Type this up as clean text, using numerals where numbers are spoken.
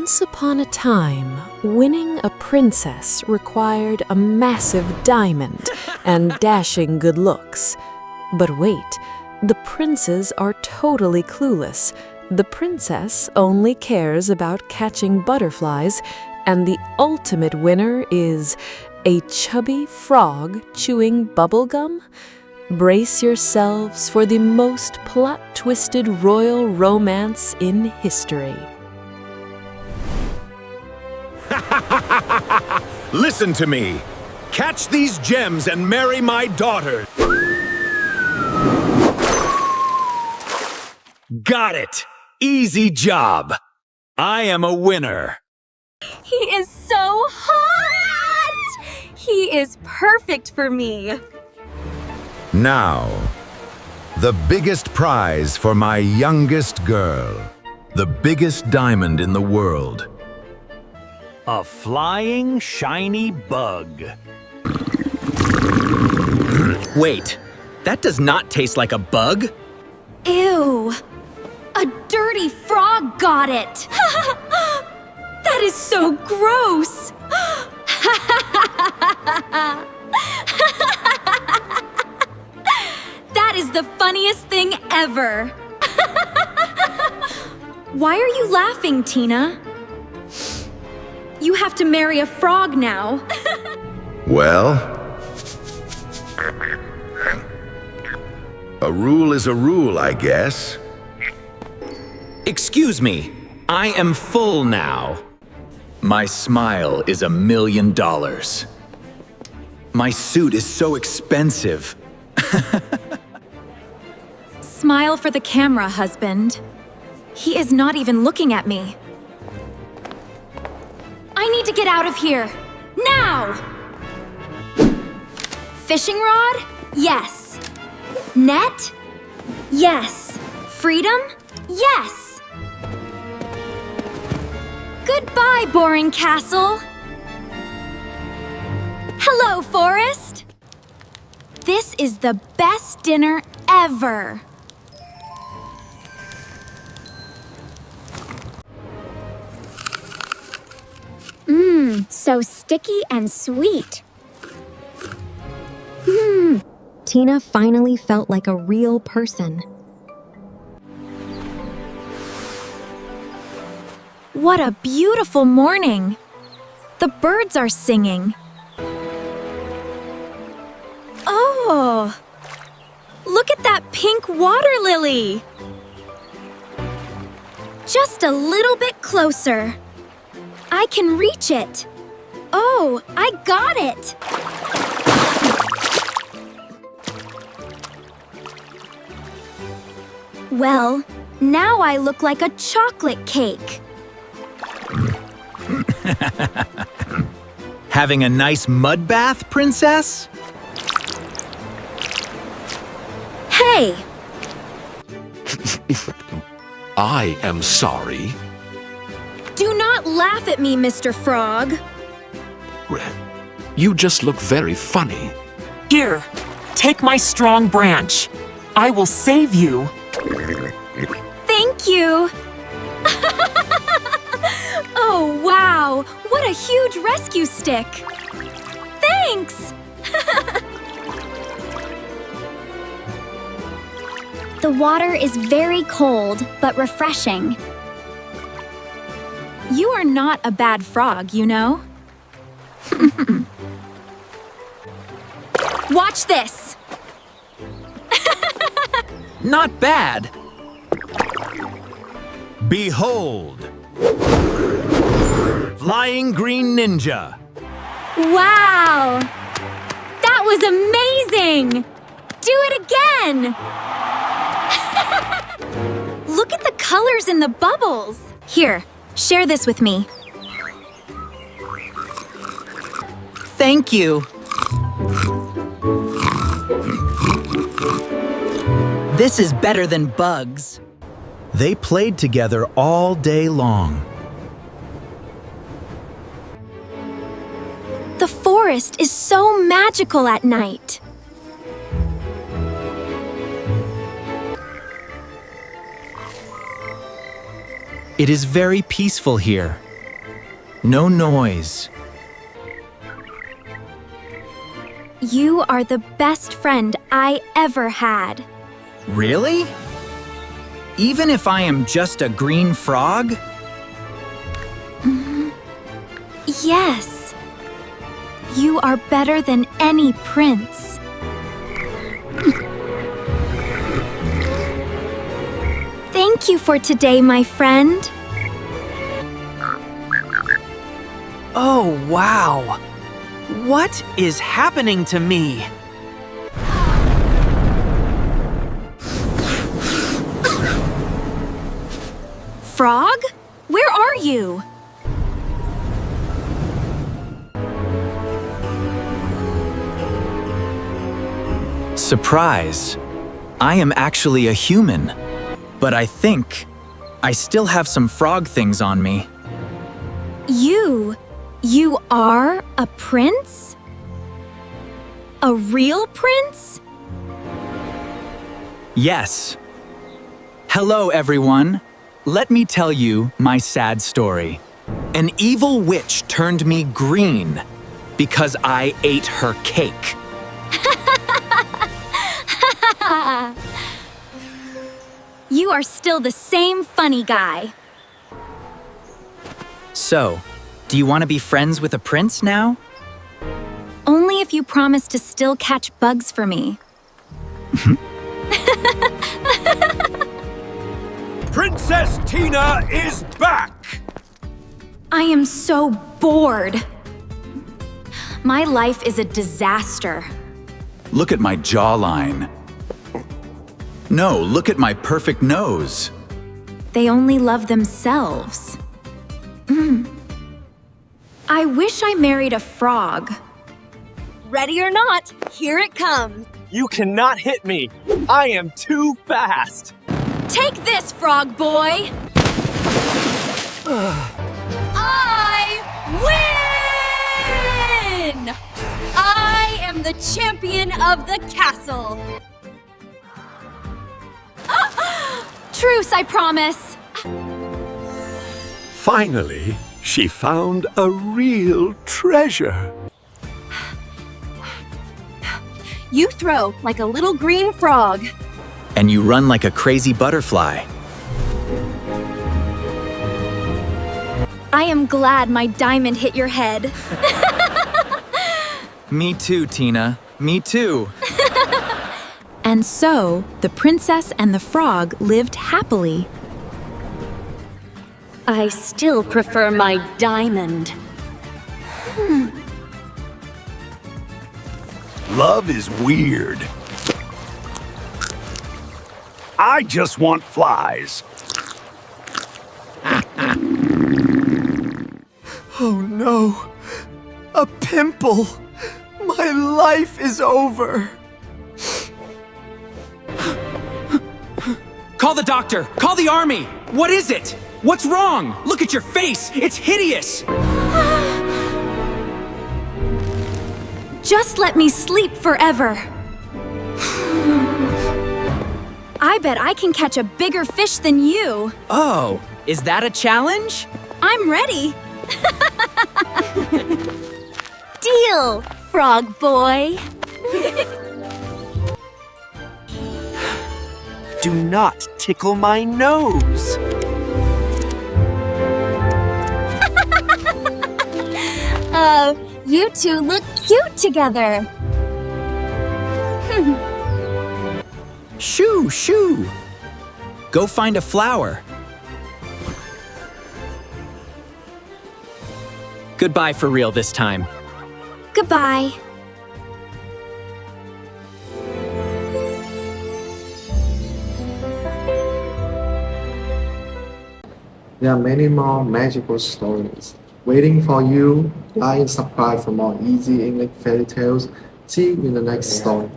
Once upon a time, winning a princess required a massive diamond and dashing good looks. But wait, the princes are totally clueless. The princess only cares about catching butterflies, and the ultimate winner is a chubby frog chewing bubblegum. Brace yourselves for the most plot-twisted royal romance in history. Listen to me. Catch these gems and marry my daughter. Got it. Easy job. I am a winner. He is so hot! He is perfect for me. Now, the biggest prize for my youngest girl. The biggest diamond in the world. A flying, shiny bug. Wait, that does not taste like a bug. Ew! A dirty frog got it! That is so gross! That is the funniest thing ever! Why are you laughing, Tina? You have to marry a frog now. Well, a rule is a rule, I guess. Excuse me, I am full now. My smile is $1 million. My suit is so expensive. Smile for the camera, husband. He is not even looking at me. I need to get out of here. Now! Fishing rod? Yes. Net? Yes. Freedom? Yes. Goodbye, boring castle. Hello, forest. This is the best dinner ever. So sticky and sweet. Tina finally felt like a real person. What a beautiful morning. The birds are singing. Oh, look at that pink water lily. Just a little bit closer. I can reach it. Oh, I got it! Well, now I look like a chocolate cake. Having a nice mud bath, princess? Hey! I am sorry. Do not laugh at me, Mr. Frog. You just look very funny. Here, take my strong branch. I will save you. Thank you! Oh, wow! What a huge rescue stick! Thanks! The water is very cold, but refreshing. You are not a bad frog, you know? Watch this! Not bad. Behold! Flying Green Ninja. Wow! That was amazing! Do it again! Look at the colors in the bubbles! Here, share this with me. Thank you. This is better than bugs. They played together all day long. The forest is so magical at night. It is very peaceful here. No noise. You are the best friend I ever had. Really? Even if I am just a green frog? Yes. You are better than any prince. Thank you for today, my friend. Oh, wow. What is happening to me? Frog? Where are you? Surprise. I am actually a human. But I think I still have some frog things on me. You are a prince? A real prince? Yes. Hello, everyone. Let me tell you my sad story. An evil witch turned me green because I ate her cake. You are still the same funny guy. So, do you want to be friends with a prince now? Only if you promise to still catch bugs for me. Princess Tina is back! I am so bored. My life is a disaster. Look at my jawline. No, look at my perfect nose. They only love themselves. I wish I married a frog. Ready or not, here it comes. You cannot hit me. I am too fast. Take this, frog boy! I win! I am the champion of the castle. Truce, I promise. Finally, she found a real treasure. You throw like a little green frog. And you run like a crazy butterfly. I am glad my diamond hit your head. Me too, Tina. Me too. And so, the princess and the frog lived happily. I still prefer my diamond. Love is weird. I just want flies. Oh no. A pimple. My life is over. Call the doctor! Call the army! What is it? What's wrong? Look at your face! It's hideous! Just let me sleep forever. I bet I can catch a bigger fish than you. Oh, is that a challenge? I'm ready. Deal, frog boy. Do not tickle my nose. You two look cute together. Shoo, shoo. Go find a flower. Goodbye for real this time. Goodbye. There are many more magical stories waiting for you. Like and subscribe for more easy English fairy tales. See you in the next story.